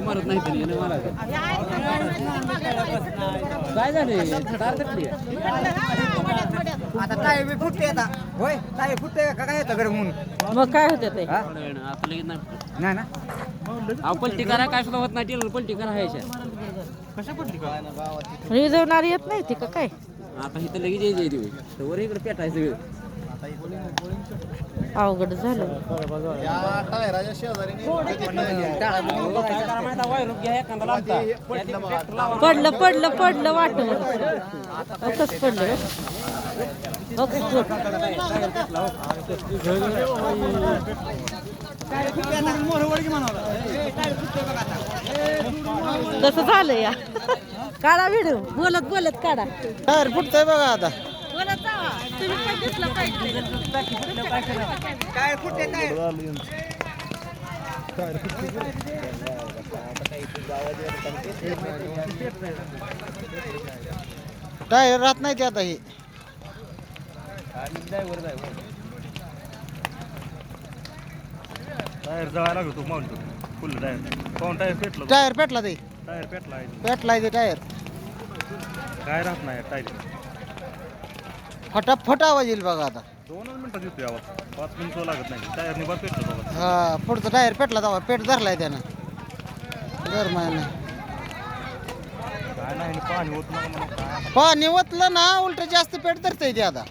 मारत नाही तरी मला काय झाले आता टाय बी फुटते आता होय टाय फुटते का काय येतं गरम म्हणून मग काय होते ते आता लगेच नाही ना अहो पलटी करा काय सुद्धा होत नाही टेलर पलटी करा ह्याच्या कशा पडली का रिझवणार येत नाही ते का काय आता इथं लगेच यायची तर वर इकडे पेटायचं सगळं अवघड झालं पडलं पडलं पडलं वाटलं कसं पडलं कसं झालं या काढा व्हिडिओ बोलत बोलत काढा टायर फुटतंय बघा आता बोलत जावा तुम्ही पण दिसलं पाहिजे काय फुटते टायर राहत नाही ते आता हे टायर जळायला लागतो माउंट फुल टायर पाऊन टायर पेटलं टायर पेटला ते टायर पेटला पेटलाय ते टायर काय राहत नाही टायर फटाफट आवाज येईल बघा आता 2 मिनिटात येतो आवाज 5 मिनिटं लागत नाही टायर निभार पेटलं बाबा हा पुढचं टायर पेटला तेव्हा पेट धरलाय त्यानं गरमाने काय नाही पाणी होत नाही म्हणून पाणी ओतलं ना उलट जास्त पेट धरतंय ते आता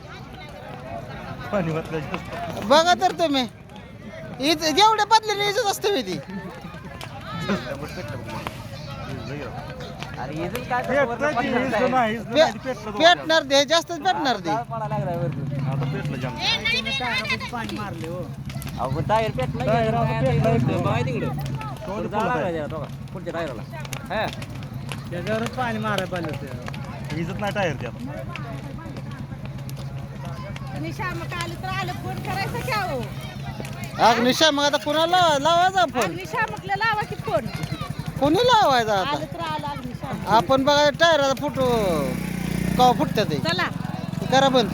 पाणी होत बघा तर तुम्ही जेवढ्या बदलीने इजत असते मी ती पेटणार ते जास्तच पेटणार ते आता पेटलं जाम टायर पेटला पुढच्या टायरला हा त्याच्यावरच पाणी मारायला पाहिजे होतं इजत नाही टायर ते आता निशामक आलं तर आलं फोन करायचा क्या हो अग्निशा मग आता कुणाला लावायचा आपण अग्निशामकला लावा की फोन कोणी लावायचा आलं आता तर आलं अग्निशामक आपण बघा टायराचा फुटू कवा फुटतं ते चला करा बंद